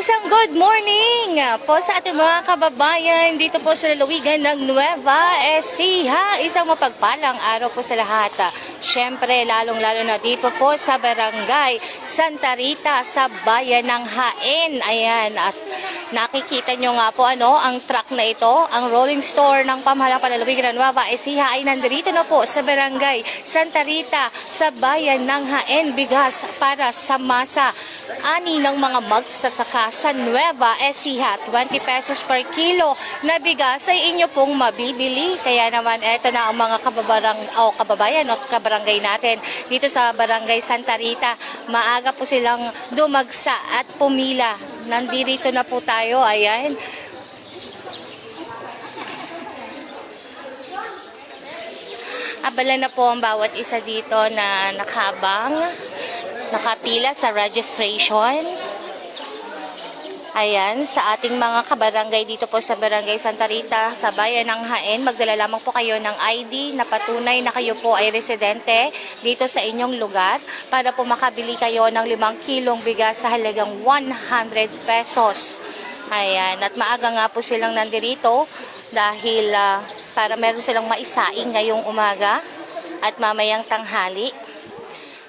Isang good morning po sa ating mga kababayan dito po sa lalawigan ng Nueva Ecija. Isang mapagpalang araw po sa lahat. Siyempre, lalong-lalo na dito po sa Barangay Santa Rita sa bayan ng Jaen. Ayan, at nakikita nyo nga po ang truck na ito, ang rolling store ng pamahalang palalawigan ng Nueva Ecija ay nandito na po sa Barangay Santa Rita sa bayan ng Jaen. Bigas para sa masa. Ani ng mga magsasaka sa Nueva Ecija, 20 pesos per kilo na bigas ay inyo pong mabibili. Kaya naman eto na ang mga kababayan o kabarangay natin dito sa Barangay Santa Rita. Maaga po silang dumagsa at pumila. Nandito na po tayo, ayan. Abala na po ang bawat isa dito na nakapila sa registration. Ayan, sa ating mga kabarangay dito po sa Barangay Santa Rita sa bayan ng Jaen, magdala lamang po kayo ng ID na patunay na kayo po ay residente dito sa inyong lugar para po makabili kayo ng 5 kilong bigas sa halagang 100 pesos. Ayan, at maaga nga po silang nandirito dahil para meron silang maisaing ngayong umaga at mamayang tanghali.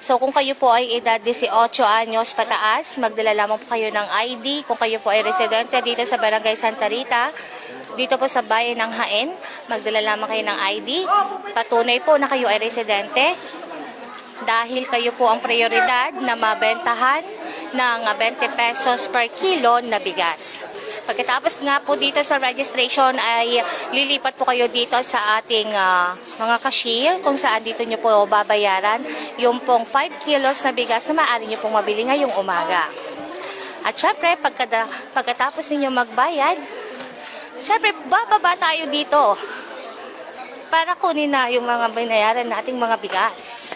So kung kayo po ay edad 18 anyos pataas, magdala lamang po kayo ng ID. Kung kayo po ay residente dito sa Barangay Santa Rita, dito po sa bayan ng Jaen, magdala lamang kayo ng ID. Patunay po na kayo ay residente dahil kayo po ang prioridad na mabentahan ng 20 pesos per kilo na bigas. Pagkatapos nga po dito sa registration ay lilipat po kayo dito sa ating mga cashier kung saan dito nyo po babayaran yung pong 5 kilos na bigas na maaari nyo pong mabili ngayong umaga. At syempre, pagkatapos ninyo magbayad, syempre bababa tayo dito para kunin na yung mga binayaran nating mga bigas.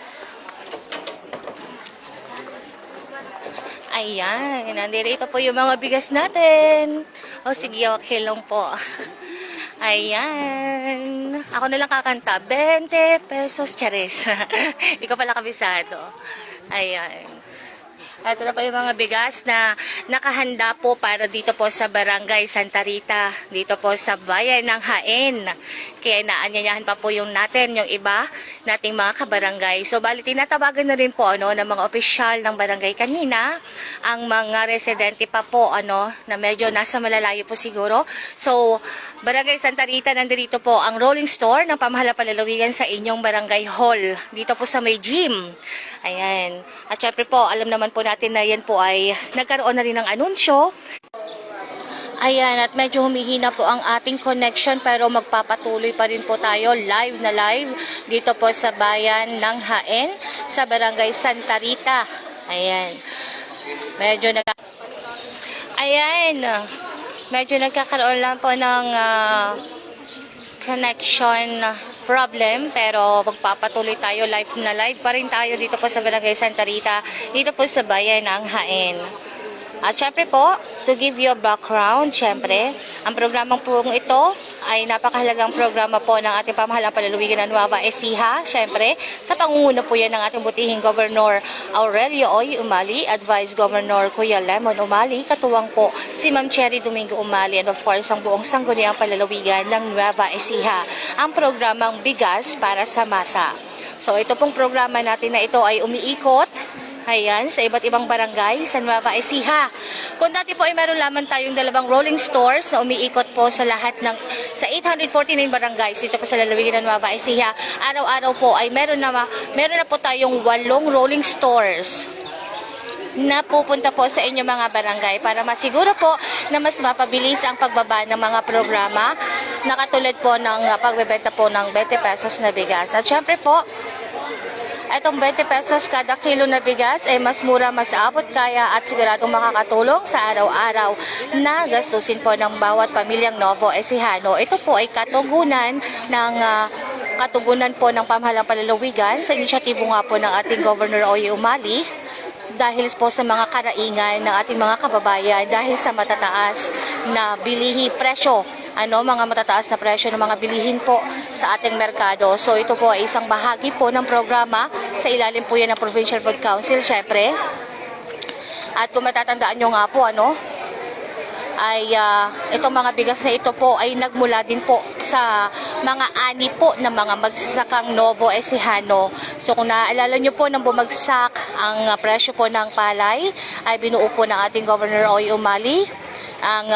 Ayan, nandito po yung mga bigas natin. O sige, okay lang po. Ayan. Ako na lang kakanta. 20 pesos, charis. Hindi ko pala kabisado. Ayan. Ito na po yung mga bigas na nakahanda po para dito po sa Barangay Santa Rita. Dito po sa bayan ng Jaen. Kaya naanyayahan pa po yung natin, yung iba nating mga kabarangay. So bali tinatawagan na rin po ng mga opisyal ng barangay kanina ang mga residente pa po na medyo nasa malalayo po siguro. So Barangay Santa Rita, nandito po ang rolling store ng pamahalang palalawigan sa inyong barangay hall. Dito po sa may gym. Ayan. At syempre po, alam naman po natin na yan po ay nagkaroon na rin ng anunsyo. Ayan, at medyo humihina po ang ating connection pero magpapatuloy pa rin po tayo live na live dito po sa bayan ng Jaen, sa Barangay Santa Rita. Ayan. Medyo nagkakaroon lang po ng connection problem pero magpapatuloy tayo live na live pa rin tayo dito po sa Barangay Santa Rita, dito po sa bayan ng Jaen. At syempre po, to give you a background, syempre, ang programang pong ito ay napakahalagang programa po ng ating pamahalang palalawigan ng Nueva Ecija. Syempre, sa pangunguna po yan ng ating butihing Governor Aurelio Oy Umali, Advice Governor Kuya Lemon Umali, katuwang po si Ma'am Cherry Domingo Umali, and of course, ang buong sangguniang palalawigan ng Nueva Ecija. Ang programang Bigas para sa Masa. So, ito pong programa natin na ito ay umiikot. Ayan, sa iba't ibang barangay sa Nueva Ecija. Kung dati po ay meron lamang tayong 2 rolling stores na umiikot po sa lahat sa 849 barangays dito po sa lalawigan ng Nueva Ecija. Araw-araw po ay meron na po tayong 8 rolling stores na pupunta po sa inyong mga barangay para masiguro po na mas mapabilis ang pagbaba ng mga programa na katulad po ng pagbebenta po ng 20 pesos na bigas. At syempre po, itong 20 pesos kada kilo na bigas ay mas mura, mas abot kaya at siguradong makakatulong sa araw-araw na gastusin po ng bawat pamilyang Novo Ecijano. Ito po ay katugunan po ng pamahalang palalawigan sa inisyatibo nga po ng ating Governor Oy Umali dahil po sa mga karaingan ng ating mga kababayan dahil sa matataas na presyo mga matataas na presyo ng mga bilihin po sa ating merkado. So ito po ay isang bahagi po ng programa sa ilalim po yan ng Provincial Food Council, syempre. At kung matatandaan nyo nga po, ay itong mga bigas na ito po ay nagmula din po sa mga ani po ng mga magsasakang Nuevo Ecijano. So kung naaalala nyo po nang bumagsak ang presyo po ng palay, ay binuo po ng ating Governor Oy Umali ang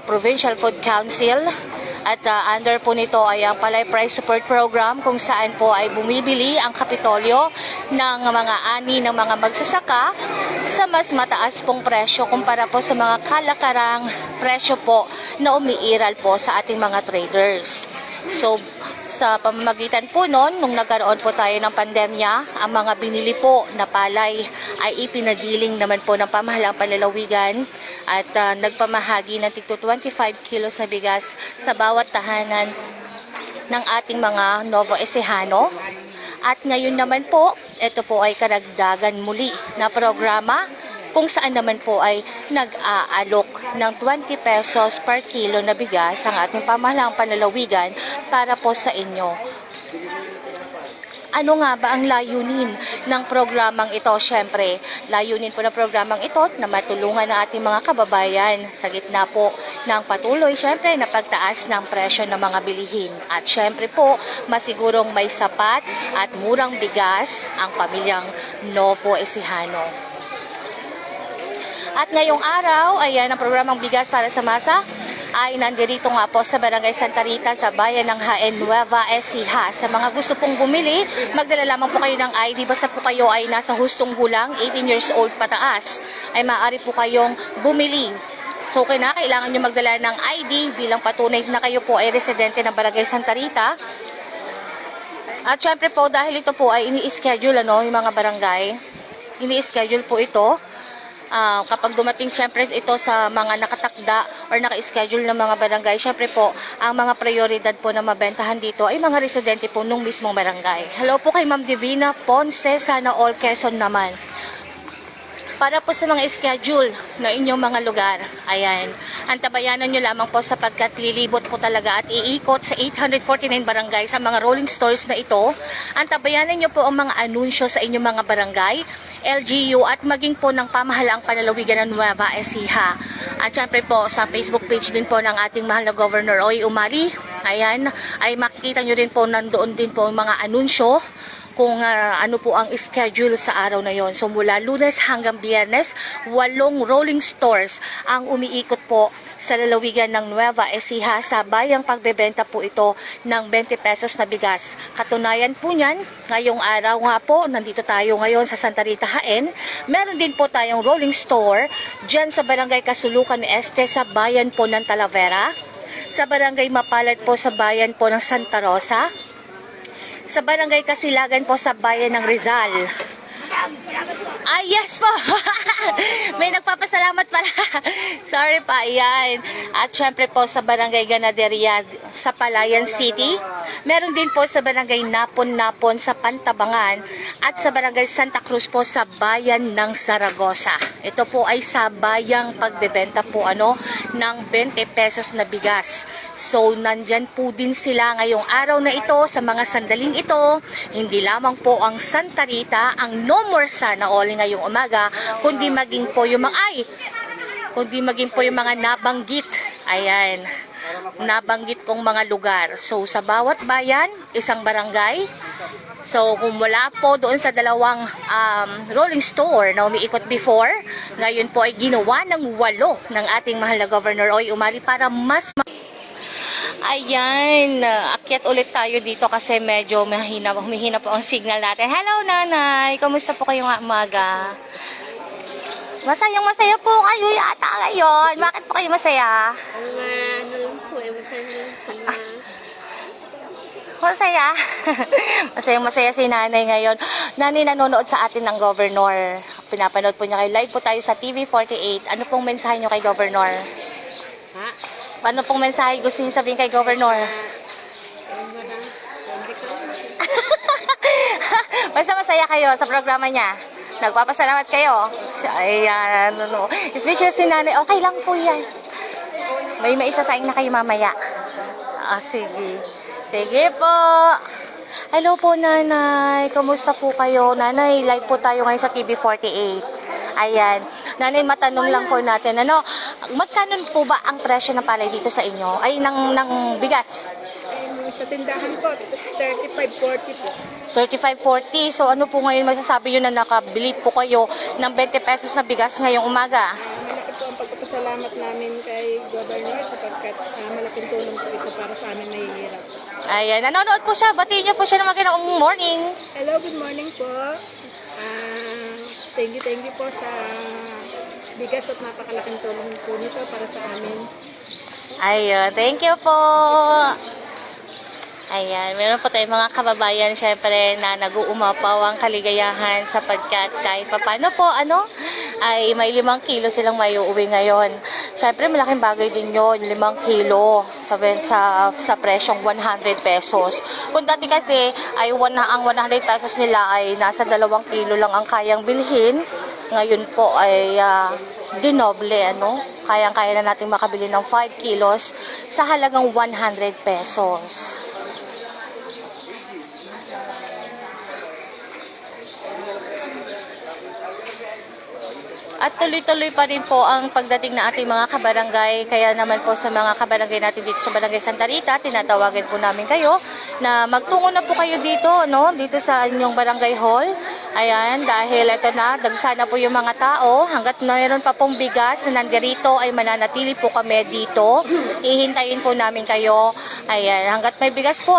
Provincial Food Council. At under po nito ay ang Palay Price Support Program, kung saan po ay bumibili ang Kapitolyo ng mga ani ng mga magsasaka sa mas mataas pong presyo kumpara po sa mga kalakarang presyo po na umiiral po sa ating mga traders. So sa pamamagitan po noon, nung nagkaroon po tayo ng pandemya, ang mga binili po na palay ay ipinagiling naman po ng pamahalang panlalawigan at nagpamahagi ng tigto 25 kilos na bigas sa bawat tahanan ng ating mga Nuevo Ecijano. At ngayon naman po, ito po ay karagdagan muli na programa kung saan naman po ay nag-aalok ng 20 pesos per kilo na bigas ang ating pamahalaang panlalawigan para po sa inyo. Ano nga ba ang layunin ng programang ito? Siyempre, layunin po ng programang ito na matulungan ang ating mga kababayan sa gitna po ng patuloy, siyempre, na pagtaas ng presyo ng mga bilihin. At siyempre po, masigurong may sapat at murang bigas ang pamilyang Nuevo Ecijano. At ngayong araw, ayan ang programang Bigas para sa Masa ay nandirito nga po sa Barangay Santa Rita sa bayan ng Jaén, Nueva Ecija. Sa mga gusto pong bumili, magdala lamang po kayo ng ID. Basta po kayo ay nasa hustong gulang, 18 years old pataas, ay maaari po kayong bumili. So kailangan nyo magdala ng ID bilang patunay na kayo po ay residente ng Barangay Santa Rita. At syempre po, dahil ito po ay ini-schedule yung mga barangay, ini-schedule po ito. Kapag dumating syempre ito sa mga nakatakda or naka-schedule ng mga barangay, syempre po, ang mga prioridad po na mabentahan dito ay mga residente po nung mismong barangay. Hello po kay Ma'am Divina Ponce, sana all Quezon naman. Para po sa mga schedule na inyong mga lugar, ayan, antabayanan nyo lamang po sapagkat lilibot po talaga at iikot sa 849 barangay sa mga rolling stores na ito. Antabayanan nyo po ang mga anunsyo sa inyong mga barangay, LGU at maging po ng pamahalaang panlalawigan ng Nueva Ecija. At syempre po sa Facebook page din po ng ating mahal na Governor Oy Umali, ayan, ay makikita nyo rin po nandoon din po mga anunsyo kung ano po ang schedule sa araw na yon. So mula Lunes hanggang Biyernes, 8 rolling stores ang umiikot po sa lalawigan ng Nueva Ecija. Sa bayang pagbebenta po ito ng 20 pesos na bigas. Katunayan po niyan, ngayong araw nga po, nandito tayo ngayon sa Santa Rita, Jaén. Meron din po tayong rolling store dyan sa Barangay Kasulukan Este sa bayan po ng Talavera. Sa Barangay Mapalad po sa bayan po ng Santa Rosa. Sa Barangay Kasilagan po sa bayan ng Rizal. Yes po! May nagpapasalamat para. Sorry pa, yan. At syempre po sa Barangay Ganaderia sa Palayan City. Meron din po sa Barangay Napon-Napon sa Pantabangan. At sa Barangay Santa Cruz po sa bayan ng Zaragoza. Ito po ay sa bayang pagbebenta po ng 20 pesos na bigas. So nandyan po din sila ngayong araw na ito sa mga sandaling ito. Hindi lamang po ang Santa Rita ang no more sana all ngayong umaga, kundi maging po yung mga nabanggit. Ayan, nabanggit kong mga lugar. So sa bawat bayan, isang barangay. So kung wala po doon sa dalawang rolling store na umiikot before, ngayon po ay ginawa ng 8 ng ating mahal na Governor Oy Umali para mas ayan, akyat ulit tayo dito kasi medyo humihina po ang signal natin. Hello, nanay! Kamusta po kayo nga umaga? Masayang-masaya po kayo yata ngayon. Bakit po kayo masaya? Masaya? Masayang-masaya si nanay ngayon. Nanay, nanonood sa atin ng Governor. Pinapanood po niya kayo. Live po tayo sa TV48. Ano pong mensahe niyo kay Governor? Ano pong mensahe gusto niyo sabihin kay Governor? Basta masaya kayo sa programa niya. Nagpapasalamat kayo. Ayan, Speechless si nanay. Okay lang po yan. May maisasaing na kayo mamaya. Sige. Sige po. Hello po, nanay. Kamusta po kayo? Nanay, live po tayo ngayon sa TV48. Ayan. Nanay, matanong lang po natin, magkano po ba ang presyo ng palay dito sa inyo? Ay, ng bigas? Sa tindahan po, 35-40 po. 35-40. So ano po ngayon masasabi nyo na nakabili po kayo ng 20 pesos na bigas ngayong umaga? Malaki po ang pagpapasalamat namin kay Governor sapagkat malaking tulong po ito para sa amin nahihirap. Ayan, nanonood po siya. Batiin niyo po siya ng magandang morning. Hello, good morning po. Thank you po sa bigas at napakalaking tulong po nito para sa amin. Ayun, thank you po. Ayan, meron po tayong mga kababayan syempre na nag-uumapaw ang kaligayahan sapagkat kahit papano po ay may 5 kilo silang may uuwi ngayon. Syempre malaking bagay din yun, 5 kilo sa presyong 100 pesos. Kung dati kasi ay ang 100 pesos nila ay nasa 2 kilo lang ang kayang bilhin, ngayon po ay dinoble, kayang-kaya na natin makabili ng 5 kilos sa halagang 100 pesos. At tuloy-tuloy pa rin po ang pagdating na ating mga kabarangay. Kaya naman po sa mga kabarangay natin dito sa Barangay Santa Rita, tinatawagan po namin kayo na magtungo na po kayo dito, dito sa inyong barangay hall. Ayan, dahil ito na, dagsana po yung mga tao. Hanggat mayroon pa pong bigas na nandirito, ay mananatili po kami dito. Ihintayin po namin kayo. Ayan, hanggat may bigas po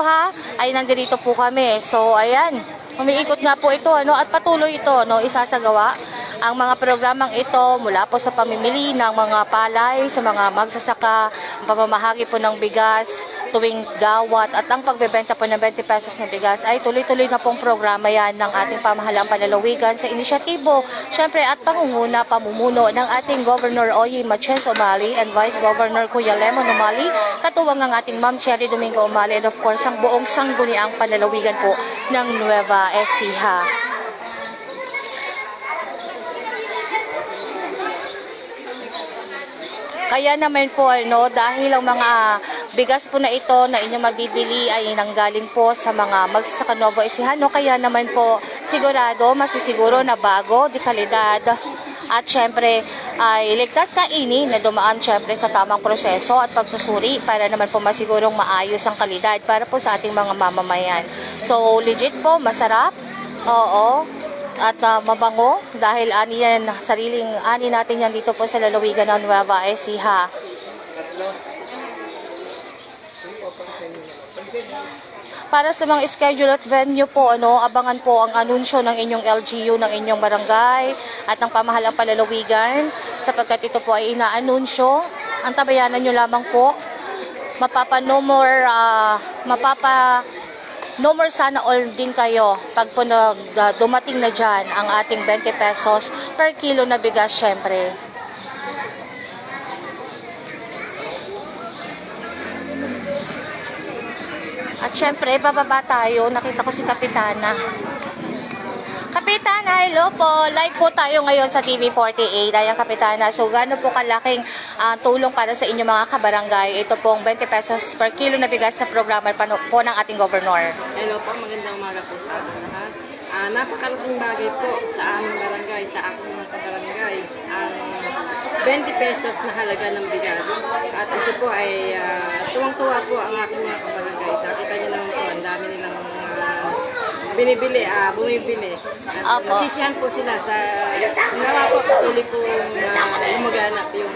ay nandirito po kami. So, ayan, umiikot nga po ito, at patuloy ito, isasagawa ang mga programang ito mula po sa pamimili ng mga palay sa mga magsasaka, pamamahagi po ng bigas tuwing gawat at ang pagbebenta po ng 20 pesos na bigas ay tuloy-tuloy na pong programa yan ng ating pamahalang panlalawigan sa inisyatibo, syempre at pamumuno ng ating Governor Oye Matias Umali and Vice Governor Kuya Lemon Umali, katuwang ang ating Ma'am Cherry Domingo Umali and of course ang buong sangguniang panlalawigan po ng Nueva Ecija. Kaya naman po, dahil ang mga bigas po na ito na inyong mabibili ay nanggaling po sa mga magsasaka Nueva Ecija, kaya naman po sigurado, masisiguro na bago, di kalidad, at syempre ay ligtas na ini na dumaan syempre sa tamang proseso at pagsusuri para naman po masigurong maayos ang kalidad para po sa ating mga mamamayan. So legit po, masarap, oo, at mabango dahil sariling ani natin yan dito po sa lalawigan ng Nueva Ecija. Para sa mga schedule at venue po, abangan po ang anunsyo ng inyong LGU ng inyong barangay at ng pamahalang palalawigan sapagkat ito po ay inaanunsyo. Ang tabayanan nyo lamang po, no more sana all din kayo pag po dumating na dyan ang ating 20 pesos per kilo na bigas syempre. At syempre, bababa tayo. Nakita ko si Kapitana. Kapitana, hello po. Live po tayo ngayon sa TV48. Ayan, Kapitana. So, gaano po kalaking tulong para sa inyong mga kabarangay? Ito pong 20 pesos per kilo na bigas na programa po ng ating Governor. Hello po, magandang umaga po sa ating lahat. Napakalaking bagay po sa aming barangay, sa aking mga kabarangay, ang 20 pesos na halaga ng bigas. At ito po ay tuwang-tuwa po ang aking mga kabarangay. Nakita niyo naman po, ang dami nilang bumibili. At nasisiyahan po sila sa nawa po patuloy po lumaganap yung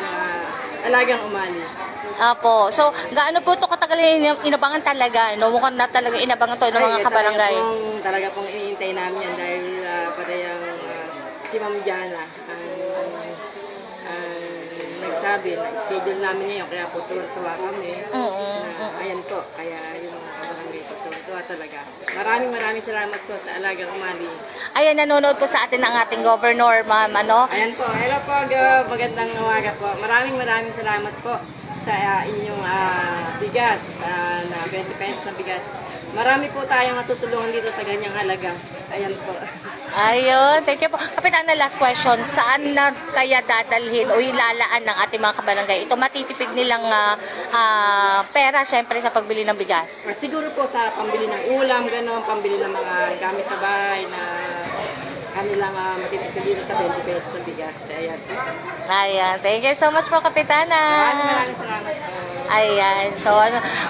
alagang umali. Apo. So, gaano po ito katagal inabangan talaga? Mukhang na talaga inabangan to ng mga kabarangay. Talaga pong iniintay namin yan dahil parehang si Ma'am Jana nagsabi na schedule namin ngayon kaya po tuwa kami. Ayan po, kaya yung mga kabarangay po tuwa talaga. Maraming salamat po sa alagang umali. Ayan, nanonood po sa atin ang ating Governor, Ma'am. Ayan po, hello po, magandang umaga po. Maraming salamat po sa inyong bigas, na 20 pesos na bigas. Marami po tayong natutulungan dito sa ganyang halaga. Ayan po. Ayun, thank you po. Kapitan, na last question, saan na kaya dadalhin o ilalaan ng ating mga kabarangay? Ito matitipid nilang pera, syempre, sa pagbili ng bigas. Siguro po sa pambili ng ulam, gano'n, pambili ng mga gamit sa bahay na kanilang matitipid dito sa 20 pesos na bigas. Ayan. Ayan. Thank you so much po, Kapitana. Maraming salamat po. Ayan. So,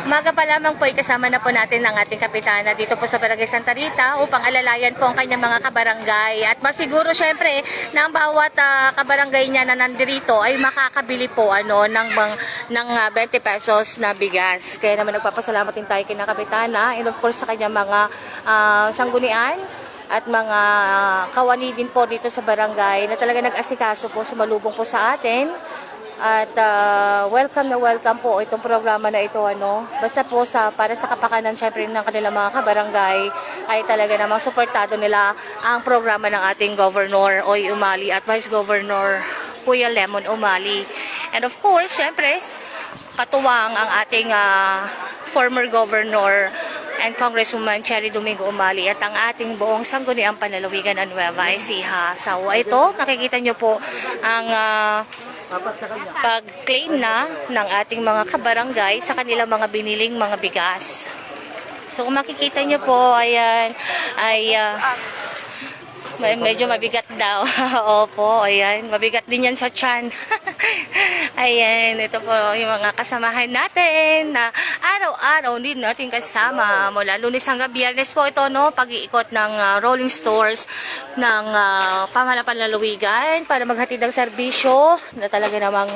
umaga pa lamang po, ikasama na po natin ang ating kapitana dito po sa Barangay Santa Rita upang alalayan po ang kanyang mga kabarangay. At masiguro syempre na ang bawat kabarangay niya na nandirito ay makakabili po ng 20 pesos na bigas. Kaya naman nagpapasalamat din tayo kay na kapitana and of course sa kanyang mga sanggunian at mga kawani din po dito sa barangay na talaga nag-asikaso po, sumalubong po sa atin. At welcome na welcome po itong programa na ito, basta po para sa kapakanan syempre ng kanilang mga kabarangay ay talaga namang suportado nila ang programa ng ating Governor Oy Umali at Vice Governor Kuya Lemon Umali. And of course, syempre katuwang ang ating former Governor and Congresswoman Cherry Domingo Umali at ang ating buong sangguniang panlalawigan ng Nueva Ecija. So ito, nakikita nyo po ang pag-claim na ng ating mga kabarangay sa kanilang mga biniling mga bigas. So kung makikita nyo po, ayan, ay medyo mabigat daw. Opo, ayan, mabigat din yan sa tiyan. Ayan, ito po yung mga kasamahan natin na araw-araw din natin kasama mula Lunes hanggang Biyernes po ito, pag-iikot ng rolling stores ng pamahalaan lalawigan para maghatid ng serbisyo na talaga namang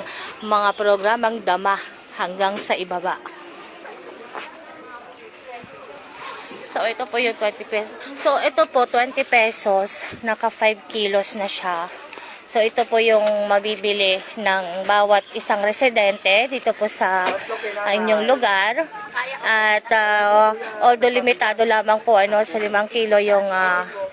mga programang dama hanggang sa ibaba. So, ito po yung 20 pesos. So, ito po, 20 pesos. Naka 5 kilos na siya. So, ito po yung mabibili ng bawat isang residente dito po sa inyong lugar. At, although limitado lamang po, sa 5 kilo yung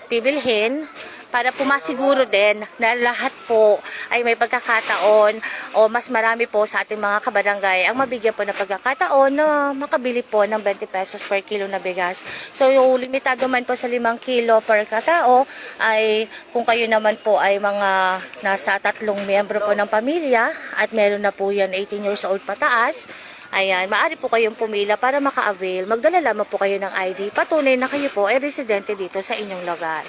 bibilhin, para pumasiguro din na lahat po ay may pagkakataon o mas marami po sa ating mga kabarangay ang mabigyan po ng pagkakataon na makabili po ng 20 pesos per kilo na bigas. So yung limitado man po sa 5 kilo per katao ay kung kayo naman po ay mga nasa 3 miyembro po ng pamilya at meron na po yan 18 years old pataas, ayan, maaari po kayong pumila para maka-avail. Magdala lamang po kayo ng ID. Patunay na kayo po ay residente dito sa inyong lugar.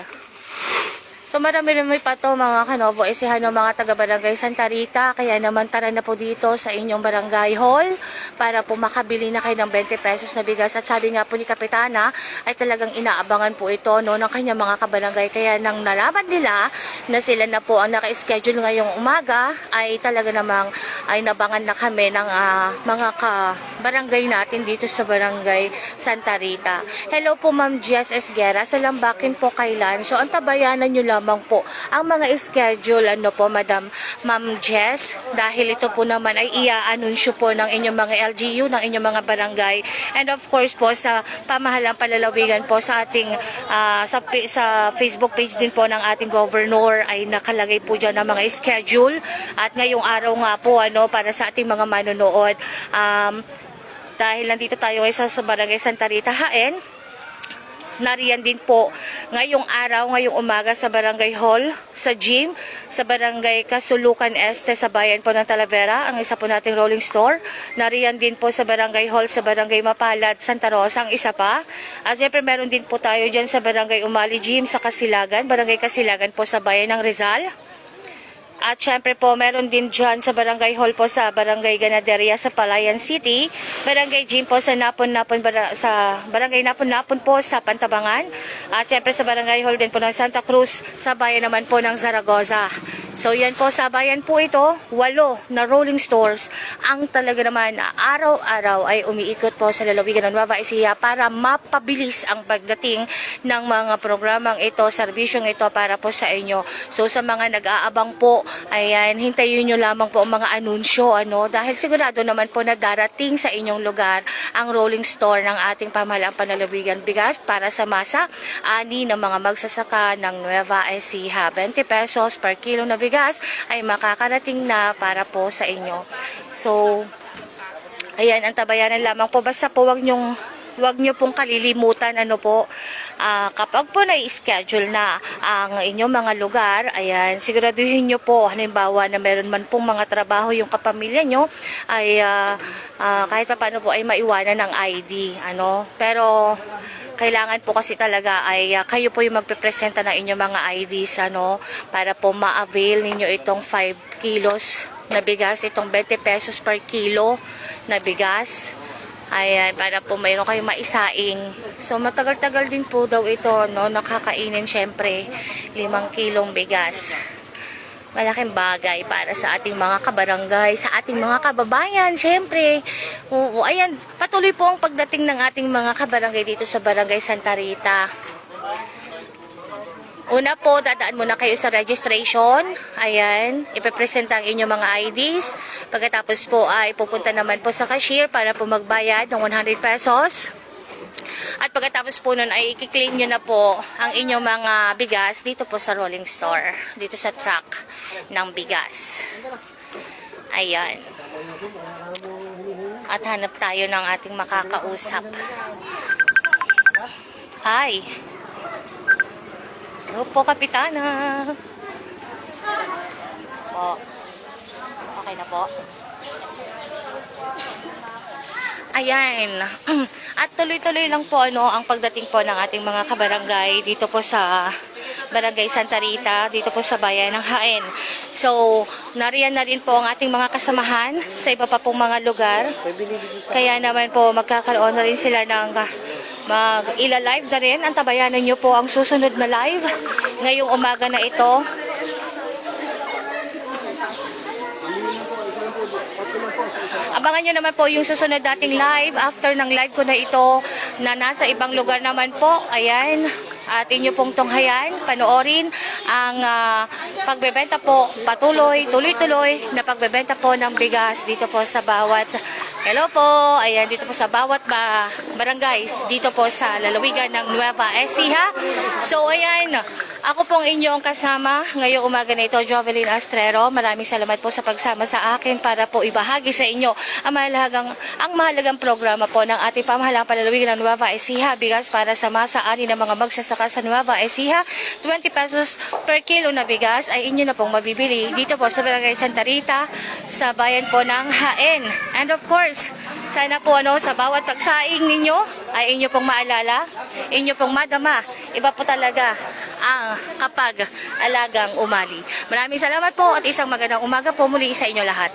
So marami pa to mga Kanovo Ecijano, mga taga-barangay Santa Rita. Kaya naman tara na po dito sa inyong barangay hall para po makabili na kayo ng 20 pesos na bigas. At sabi nga po ni Kapitana ay talagang inaabangan po ito ng kanyang mga kabarangay. Kaya nang nalaman nila na sila na po ang naka-schedule ngayong umaga ay talaga namang ay nabangan na kami ng mga kabarangay natin dito sa barangay Santa Rita. Hello po Ma'am Jess Esguera, sa Lambakin po kailan. So ang tabayanan nyo lamang po ang mga schedule po Ma'am Jess, dahil ito po naman ay ia-anunsyo po ng inyong mga LGU, ng inyong mga barangay, and of course po sa pamahalang palalawigan po sa ating sa Facebook page din po ng ating governor ay nakalagay po dyan ang mga schedule. At ngayong araw nga po para sa ating mga manonood, dahil nandito tayo sa barangay Santa Rita Haen, nariyan din po ngayong araw, ngayong umaga sa Barangay Hall, sa gym, sa Barangay Kasulukan Este, sa bayan po ng Talavera, ang isa po nating rolling store. Nariyan din po sa Barangay Hall, sa Barangay Mapalad, Santa Rosa, ang isa pa. At siyempre meron din po tayo dyan sa Barangay Umali Gym, sa Kasilagan, Barangay Kasilagan po sa bayan ng Rizal. At syempre po, meron din dyan sa Barangay Hall po sa Barangay Ganaderia sa Palayan City, Barangay Gym po sa sa Barangay Napon-Napon po sa Pantabangan. At syempre sa Barangay Hall din po ng Santa Cruz sa bayan naman po ng Zaragoza. So yan po, sa bayan po ito, 8 na rolling stores ang talaga naman araw-araw ay umiikot po sa lalawigan ng Nueva Ecija para mapabilis ang pagdating ng mga programang ito, serbisyong ito para po sa inyo. So sa mga nag-aabang po, ayan, hintayin nyo lamang po ang mga anunsyo, dahil sigurado naman po na darating sa inyong lugar ang rolling store ng ating pamahalaang panlalawigan bigas para sa masa ani ng mga magsasaka ng Nueva Ecija. 20 pesos per kilo na bigas ay makakarating na para po sa inyo. So, ayan, ang tabayanan lamang po. Basta po wag nyo pong kalilimutan, kapag po na-schedule na ang inyong mga lugar, ayan, siguraduhin nyo po, halimbawa na meron man pong mga trabaho yung kapamilya nyo, ay kahit pa paano po ay maiwanan ng ID, pero kailangan po kasi talaga ay kayo po yung magpepresenta ng inyong mga IDs para po ma-avail ninyo itong 5 kilos na bigas, itong 20 pesos per kilo na bigas. Ayan, para po mayroon kayong maisaing. So matagal-tagal din po daw ito, nakakainin syempre 5 kilong bigas. Malaking bagay para sa ating mga kabarangay, sa ating mga kababayan, syempre. Oo, ayan, patuloy po ang pagdating ng ating mga kabarangay dito sa Barangay Santa Rita. Una po, dadaan muna kayo sa registration. Ayan, ipepresenta ang inyong mga IDs. Pagkatapos po ay pupunta naman po sa cashier para po magbayad ng 100 pesos. At pagkatapos po nun ay i-claim nyo na po ang inyong mga bigas dito po sa rolling store. Dito sa truck ng bigas. Ayan. At hanap tayo ng ating makakausap. Hi. Hello po, Kapitana. Po. Okay na po. Ayan. At tuloy-tuloy lang po ang pagdating po ng ating mga kabarangay dito po sa Barangay Santa Rita, dito po sa bayan ng Jaen. So, nariyan na rin po ang ating mga kasamahan sa iba pa pong mga lugar. Kaya naman po magkakaroon na rin sila ng mag-ila-live na rin. Antabayanan nyo po ang susunod na live ngayong umaga na ito. Abangan nyo naman po yung susunod nating live. After ng live ko na ito na nasa ibang lugar naman po. Ayan. At inyo pong tunghayan, panoorin ang pagbebenta po patuloy, tuloy-tuloy na pagbebenta po ng bigas dito po sa bawat, hello po, ayan, dito po sa bawat barangays, dito po sa lalawigan ng Nueva Ecija. So ayan, ako pong inyong kasama ngayong umaga na ito, Jovelyn Astrero. Maraming salamat po sa pagsama sa akin para po ibahagi sa inyo ang mahalagang programa po ng ating pamahalang palalawigan ng Nueva Ecija. Bigas para sa masa-ani ng mga magsasaka sa Nueva Ecija. 20 pesos per kilo na bigas ay inyo na pong mabibili dito po sa Barangay Santa Rita, sa bayan po ng Jaen. And of course, sana po sa bawat pagsaing ninyo ay inyo pong maalala, inyo pong madama. Iba po talaga ang kapag alagang umali. Maraming salamat po at isang magandang umaga po muli sa inyo lahat.